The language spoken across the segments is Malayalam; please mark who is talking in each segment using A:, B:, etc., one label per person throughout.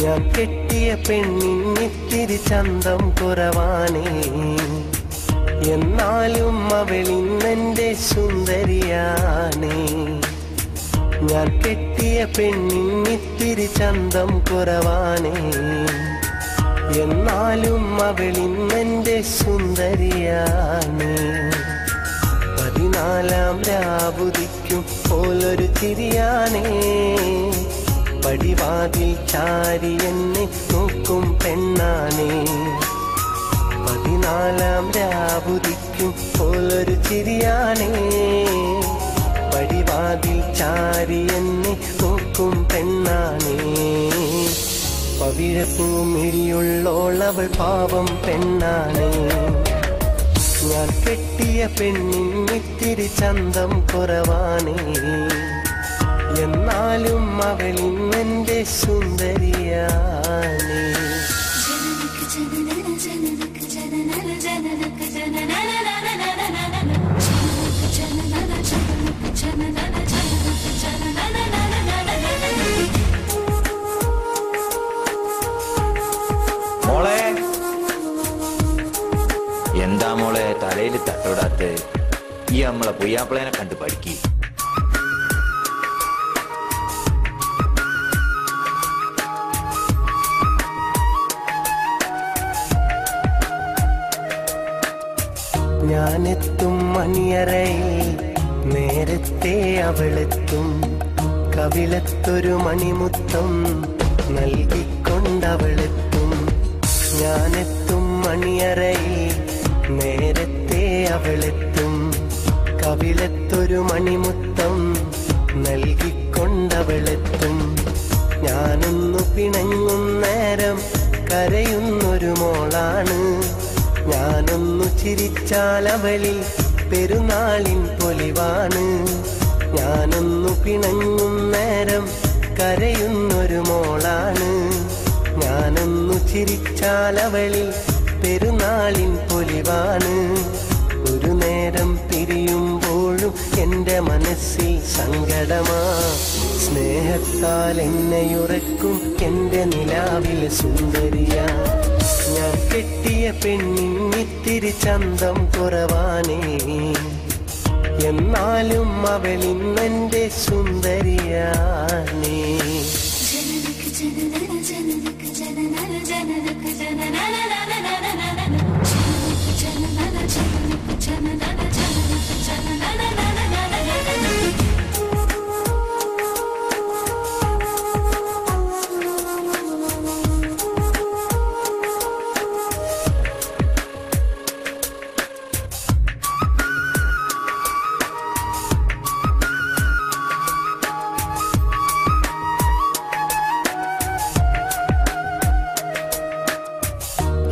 A: ഞാൻ കെട്ടിയ പെണ്ണിന്നിത്തിരി ചന്തം കുറവാണേ, എന്നാലും അവളിന്നെന്റെ സുന്ദരിയാണേ. ഞാൻ കെട്ടിയ പെണ്ണിന്നിത്തിരി ചന്തം കുറവാണേ, എന്നാലും അവളിന്നെന്റെ സുന്ദരിയാണേ. 14 രാവുദിക്കും പോലൊരു ചിരിയാണേ, പടിവാതിൽ ചാരി എന്നെ നോക്കും പെണ്ണാണേ. 14 രാവുദിക്കും പോലൊരു ചിരിയാണേ, പടിവാതിൽ ചാരി എന്നെ നോക്കും പെണ്ണാണേ. പവിഴപ്പൂമിഴിയുള്ളോളവൾ പാവം പെണ്ണാണേ. ഞാൻ കെട്ടിയ പെണ്ണിന്നിത്തിരി ചന്തം കുറവാണേ, എന്നാലും അവളിന്നെന്റെ സുന്ദരിയാണേ.
B: മോളെ, എന്താ മോളെ തലയിൽ തട്ടോടാത്ത്? ഈ നമ്മളെ പുയ്യാപ്പിളേനെ കണ്ട് പഠിക്കി.
A: ഞാനെത്തും മണിയറയിൽ നേരത്തെ അവളെത്തും, കവിളത്തൊരു മണിമുത്തം നൽകിക്കൊണ്ടവളെത്തും. ഞാനെത്തും മണിയറയിൽ നേരത്തെ അവളെത്തും, കവിളത്തൊരു മണിമുത്തം നൽകിക്കൊണ്ടവളെത്തും. ഞാനൊന്നു പിണങ്ങും നേരം കരയുന്നൊരു മോളാണ്, ഞാനൊന്നു ചിരിച്ചാൽ അവളിൽ പെരുന്നാളിൻ പൊലിവാണ്. ഞാനൊന്നു പിണങ്ങും നേരം കരയുന്നൊരു മോളാണ്, ഞാനൊന്നു ചിരിച്ചാൽ അവളിൽ പെരുന്നാളിൻ പൊലിവാണ്. ഒരു നേരം പിരിയുമ്പോഴും എൻ്റെ മനസ്സിൽ സങ്കടമാ, സ്നേഹത്താൽ എന്നെയുറക്കും എൻ്റെ നിലാവിലെ സുന്ദരിയാ. ഞാൻ കെട്ടിയ പെണ്ണിന്നിത്തിരി ചന്തം കുറവാണേ, എന്നാലും അവളിന്നെന്റെ സുന്ദരിയാണേ.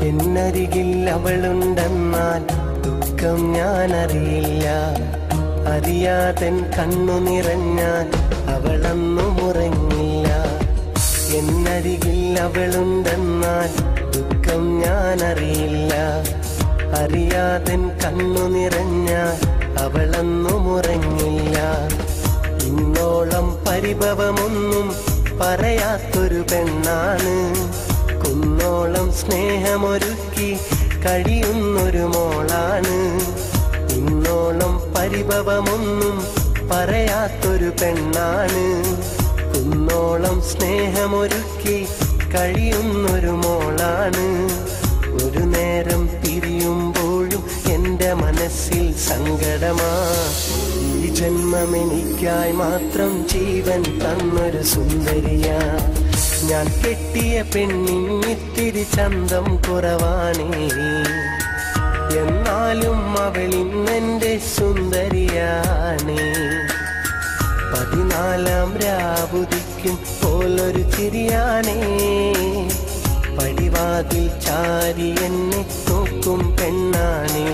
A: എന്നരികിൽ അവളുണ്ടെന്നാൽ ദുഃഖം ഞാനറിയില്ല, അറിയാതൻ കണ്ണു നിറഞ്ഞാൽ അവളൊന്നും ഉറങ്ങില്ല. എന്നരികിൽ അവളുണ്ടെന്നാൽ ദുഃഖം ഞാനറിയില്ല, അറിയാതൻ കണ്ണു നിറഞ്ഞാൽ അവളൊന്നും ഉറങ്ങില്ല. ഇന്നോളം പരിഭവമൊന്നും പറയാത്തൊരു പെണ്ണാണ്, കുന്നോളം സ്നേഹമൊരുക്കി കഴിയുന്നൊരു മോളാണ്. ഇന്നോളം പരിഭവമൊന്നും പറയാത്തൊരു പെണ്ണാണ്, കുന്നോളം സ്നേഹമൊരുക്കി കഴിയുന്നൊരു മോളാണ്. ഒരു നേരം പിരിയുമ്പോഴും എൻ്റെ മനസ്സിൽ സങ്കടമാ, ഈ ജന്മമെനിക്കായി മാത്രം ജീവൻ തന്നൊരു സുന്ദരിയാ. ഞാൻ കെട്ടിയ പെണ്ണിന്നിത്തിരി ചന്തം കുറവാണേ, എന്നാലും അവളിന്നെന്റെ സുന്ദരിയാണേ. 14 രാവുദിക്കും പോലൊരു ചിരിയാണേ, പടിവാതിൽ ചാരി എന്നെ നോക്കും പെണ്ണാണേ.